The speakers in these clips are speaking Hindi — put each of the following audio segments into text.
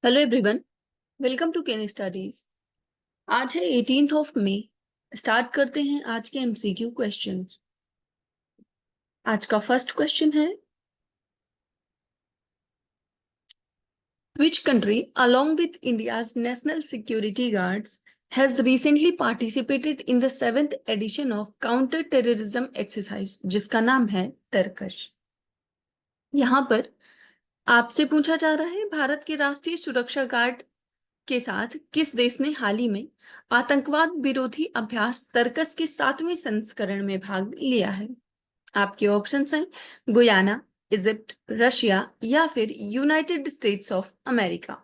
Hello everyone, welcome to Ken studies. आज है 18th ऑफ मई। स्टार्ट करते हैं आज के एमसीक्यू क्वेश्चंस। आज का फर्स्ट क्वेश्चन है, which country along with India's national security guards has recently participated in the 7th edition of counter terrorism exercise, जिसका नाम है तरकश। यहाँ पर आपसे पूछा जा रहा है, भारत के राष्ट्रीय सुरक्षा गार्ड के साथ किस देश ने हाल ही में आतंकवाद विरोधी अभ्यास तरकस के 7वें संस्करण में भाग लिया है। आपके ऑप्शंस हैं गुयाना, इजिप्ट, रशिया या फिर यूनाइटेड स्टेट्स ऑफ अमेरिका।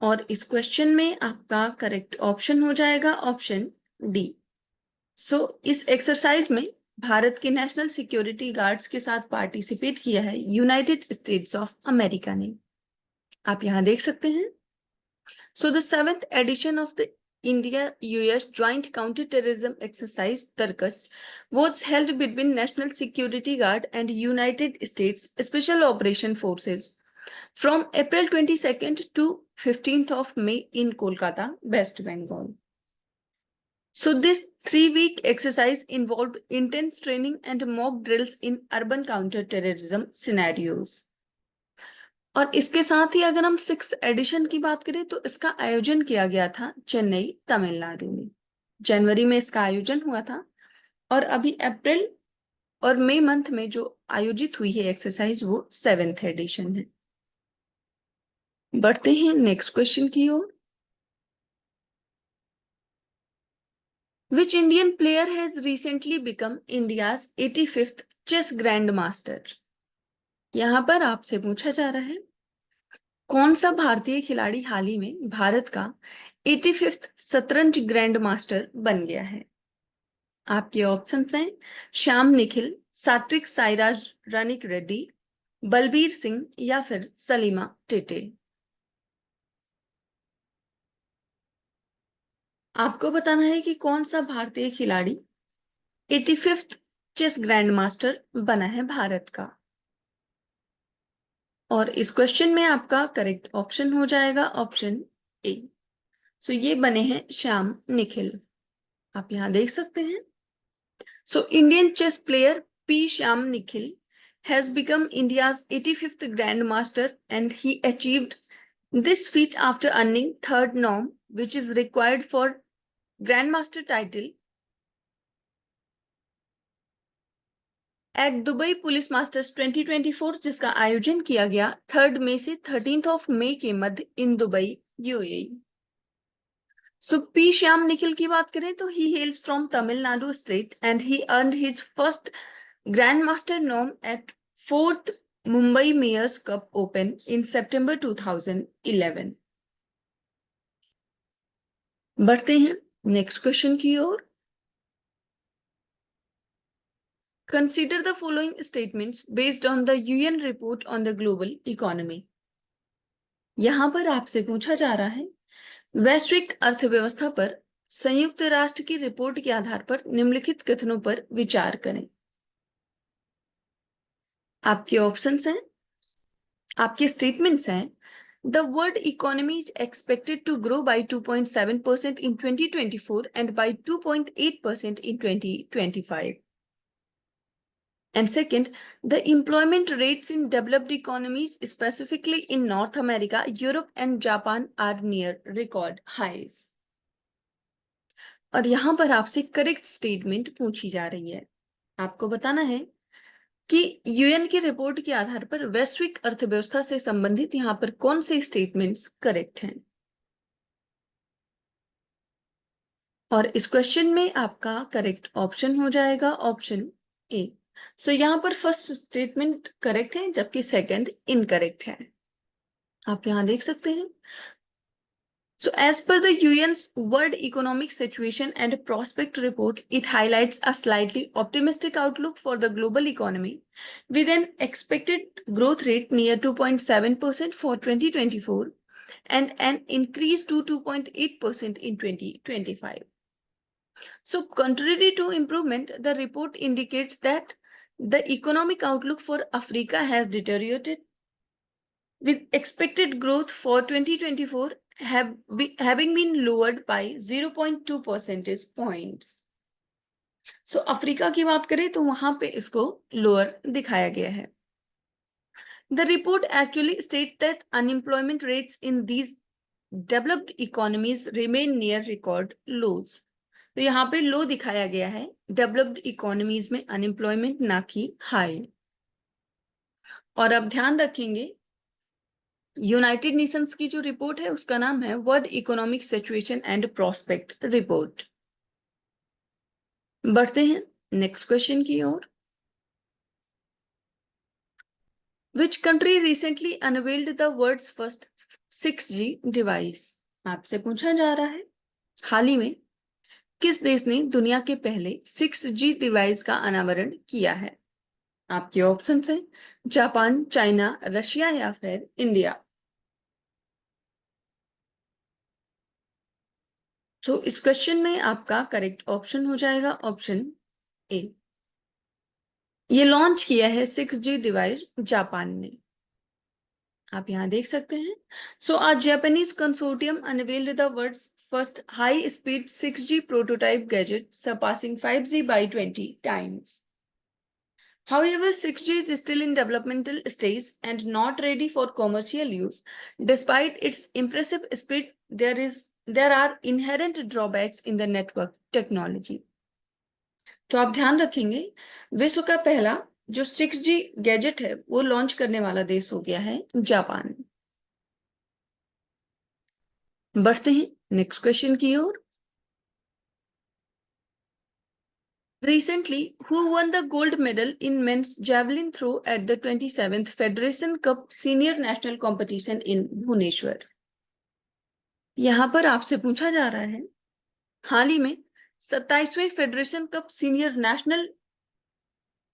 और इस क्वेश्चन में आपका करेक्ट ऑप्शन हो जाएगा ऑप्शन डी। इस एक्सरसाइज में भारत के नेशनल सिक्योरिटी गार्ड्स के साथ पार्टिसिपेट किया है यूनाइटेड स्टेट्स ऑफ अमेरिका ने। आप यहां देख सकते हैं। The 7th edition of the India-US Joint Counter-Terrorism Exercise Tarkas was held between National Security Guard and United States Special Operation Forces from April 22nd to 15th of May in Kolkata, West Bengal. This 3-week exercise involved intense training and mock drills in urban counter-terrorism scenarios. और इसके साथ ही अगर हम 6th एडिशन की बात करें तो इसका आयोजन किया गया था चेन्नई, तमिलनाडु में। जनवरी में इसका आयोजन हुआ था और अभी अप्रैल और मई मंथ में जो आयोजित हुई है एक्सरसाइज वो 7th एडिशन है। बढ़ते हैं नेक्स्ट क्वेश्चन की ओर। Which Indian player has recently become India's 85th chess grandmaster. यहां पर आपसे पूछा जा रहा है, कौन सा भारतीय खिलाड़ी हाल ही में भारत का 85th शतरंज ग्रैंड मास्टर बन गया है। आपके ऑप्शंस हैं श्याम निखिल, सात्विक साईराज रनिक रेड्डी, बलबीर सिंह या फिर सलीमा टेटे। आपको बताना है कि कौन सा भारतीय खिलाड़ी 85th चेस ग्रैंड मास्टर बना है भारत का। और इस क्वेश्चन में आपका करेक्ट ऑप्शन हो जाएगा ऑप्शन ए। ये बने हैं श्याम निखिल। आप यहां देख सकते हैं। Indian chess player P. Shyam Nikhil has become India's 85th Grandmaster, and he achieved this feat after earning third norm, which is required for Grandmaster title at Dubai Police Masters 2024, जिसका आयोजन किया गया 3rd मई से 13th ऑफ मई के मध्य in Dubai, UAE. P. Shyam Nikhil की बात करें तो he hails from Tamil Nadu state and he earned his first Grandmaster norm at 4th Mumbai Mayor's Cup Open in September 2011। बढ़ते हैं नेक्स्ट क्वेश्चन की ओर। Consider the following statements based on the UN report on the global economy। यहां पर आपसे पूछा जा रहा है, वैश्विक अर्थव्यवस्था पर संयुक्त राष्ट्र की रिपोर्ट के आधार पर निम्नलिखित कथनों पर विचार करें। आपके ऑप्शंस हैं, आपके स्टेटमेंट्स हैं, The world economy is expected to grow by 2.7% in 2024 and by 2.8% in 2025. And second, the employment rates in developed economies, specifically in North America, Europe and Japan, are near record highs. और यहां पर आपसे करेक्ट स्टेटमेंट पूछी जा रही है। आपको बताना है कि यूएन की रिपोर्ट के आधार पर वैश्विक अर्थव्यवस्था से संबंधित यहां पर कौन से स्टेटमेंट्स करेक्ट हैं। और इस क्वेश्चन में आपका करेक्ट ऑप्शन हो जाएगा ऑप्शन ए। यहां पर फर्स्ट स्टेटमेंट करेक्ट है जबकि सेकंड इनकरेक्ट है। आप यहां देख सकते हैं। As per the UN's World Economic Situation and Prospect Report, it highlights a slightly optimistic outlook for the global economy, with an expected growth rate near 2.7% for 2024 and an increase to 2.8% in 2025. Contrary to improvement, the report indicates that The economic outlook for Africa has deteriorated, with expected growth for 2024 having been lowered by 0.2 percentage points. So Africa की बात करें तो वहां पे इसको लोअर दिखाया गया है. The report actually states that unemployment rates in these developed economies remain near record lows. तो यहाँ पे लो दिखाया गया है डेवलप्ड इकोनॉमीज में अनएम्प्लॉयमेंट ना कि हाई. और अब ध्यान रखेंगे यूनाइटेड नेशंस की जो रिपोर्ट है उसका नाम है world economic situation and prospect report. बढ़ते हैं नेक्स्ट क्वेश्चन की ओर. Which country recently unveiled the world's first 6G device? आपसे पूछा जा रहा है हाल ही में किस देश ने दुनिया के पहले 6G डिवाइस का अनावरण किया है? आपके ऑप्शन है जापान, चाइना, रशिया या फिर इंडिया. तो इस क्वेश्चन में आपका करेक्ट ऑप्शन हो जाएगा ऑप्शन ए. ये लॉन्च किया है 6G डिवाइस जापान ने. आप यहाँ देख सकते हैं. सो आज Japanese consortium unveiled the world's first high speed 6G prototype gadget surpassing 5G by 20 times. However, 6G is still in developmental stage and not ready for commercial use. Despite its impressive speed, there are inherent drawbacks in the network technology. तो आप ध्यान रखेंगे विश्व का पहला जो 6G गैजेट है वो लॉन्च करने वाला देश हो गया है जापान. बढ़ते हैं नेक्स्ट क्वेश्चन की ओर. Recently, who won the gold medal in men's javelin throw at the 27th Federation Cup Senior National Competition in Bhubaneswar? यहाँ पर आपसे पूछा जा रहा है हाल ही में 27वें federation cup senior national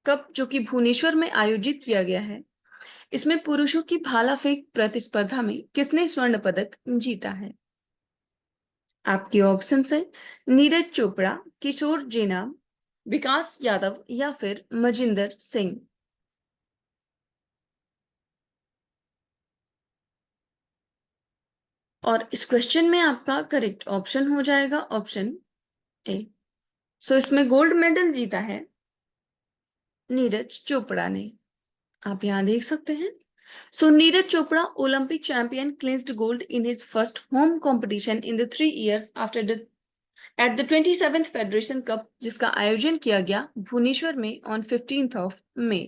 cup जो कि भुवनेश्वर में आयोजित किया गया है, इसमें पुरुषों की भाला फेंक प्रतिस्पर्धा में किसने स्वर्ण पदक जीता है? आपके ऑप्शन है नीरज चोपड़ा, किशोर जेना, विकास यादव या फिर मजिंदर सिंह. और इस क्वेश्चन में आपका करेक्ट ऑप्शन हो जाएगा ऑप्शन ए. सो इसमें गोल्ड मेडल जीता है नीरज चोपड़ा ने. आप यहाँ देख सकते हैं. So Neeraj Chopra Olympic champion clinched gold in his first home competition in the 3 years after the at the 27th federation cup जिसका आयोजन किया गया भुवनेश्वर में on 15th May.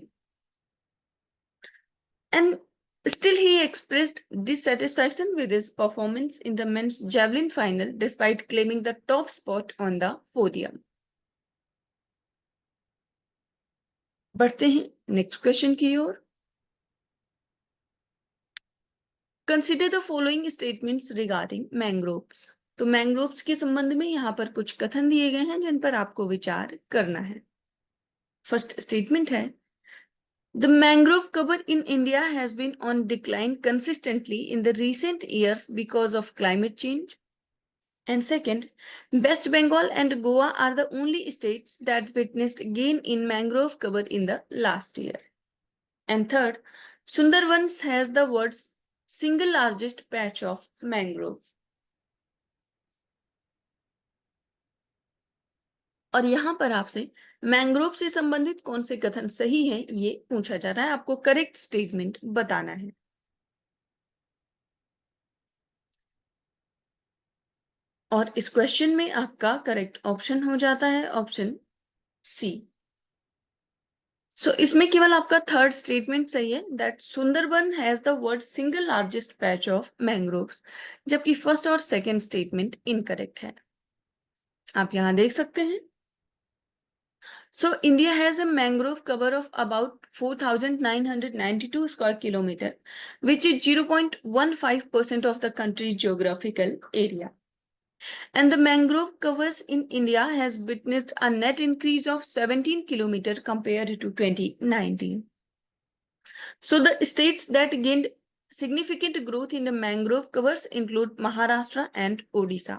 And still he expressed dissatisfaction with his performance in the men's javelin final despite claiming the top spot on the podium. बढ़ते हैं नेक्स्ट क्वेश्चन की ओर. Consider the following statements regarding mangroves. तो मैंग्रोव्स के संबंध में यहाँ पर कुछ कथन दिए गए हैं जिन पर आपको विचार करना है. फर्स्ट स्टेटमेंट है The mangrove cover in India has been on decline consistently in the recent years because of climate change. And second, West Bengal and Goa are the only states that witnessed gain in mangrove cover in the last year. And third, Sundarbans has the world's single largest patch of mangrove. और यहाँ पर आपसे मैंग्रोव से संबंधित कौन से कथन सही है ये पूछा जा रहा है. आपको करेक्ट स्टेटमेंट बताना है. और इस क्वेश्चन में आपका करेक्ट ऑप्शन हो जाता है ऑप्शन सी. सो इसमें केवल आपका थर्ड स्टेटमेंट सही है that Sundarban has the world single largest patch of mangroves, जबकि फर्स्ट और सेकंड स्टेटमेंट इनकरेक्ट है. आप यहां देख सकते हैं. So India has a mangrove cover of about 4,992 square kilometer, which is 0.15% of the country's geographical area. And the mangrove covers in India has witnessed a net increase of 17 kilometers compared to 2019. So the states that gained significant growth in the mangrove covers include Maharashtra and Odisha.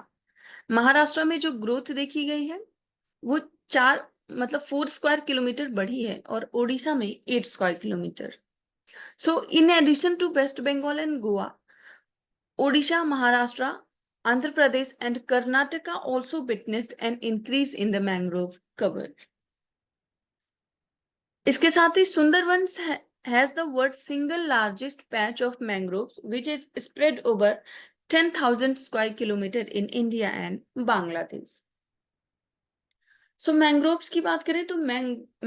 Maharashtra में जो ग्रोथ देखी गई है वो 4 मतलब 4 स्क्वायर किलोमीटर बढ़ी है और ओडिशा में 8 square kilometre. So in addition to West Bengal and Goa, Odisha, Maharashtra, Andhra Pradesh, and Karnataka also witnessed an increase in the mangrove cover. इसके साथ ही Sundarbans has the world's single largest patch of mangroves, which is spread over 10,000 square kilometer in India and Bangladesh. So mangroves की बात करें तो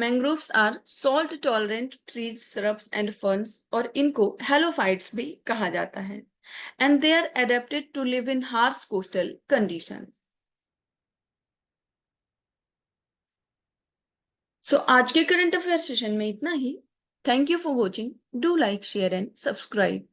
mangroves are salt tolerant trees, shrubs and ferns, और इनको halophytes भी कहा जाता है, and they are adapted to live in harsh coastal conditions. So आज के करंट अफेयर सेशन में इतना ही. Thank you for watching. Do like, share and subscribe.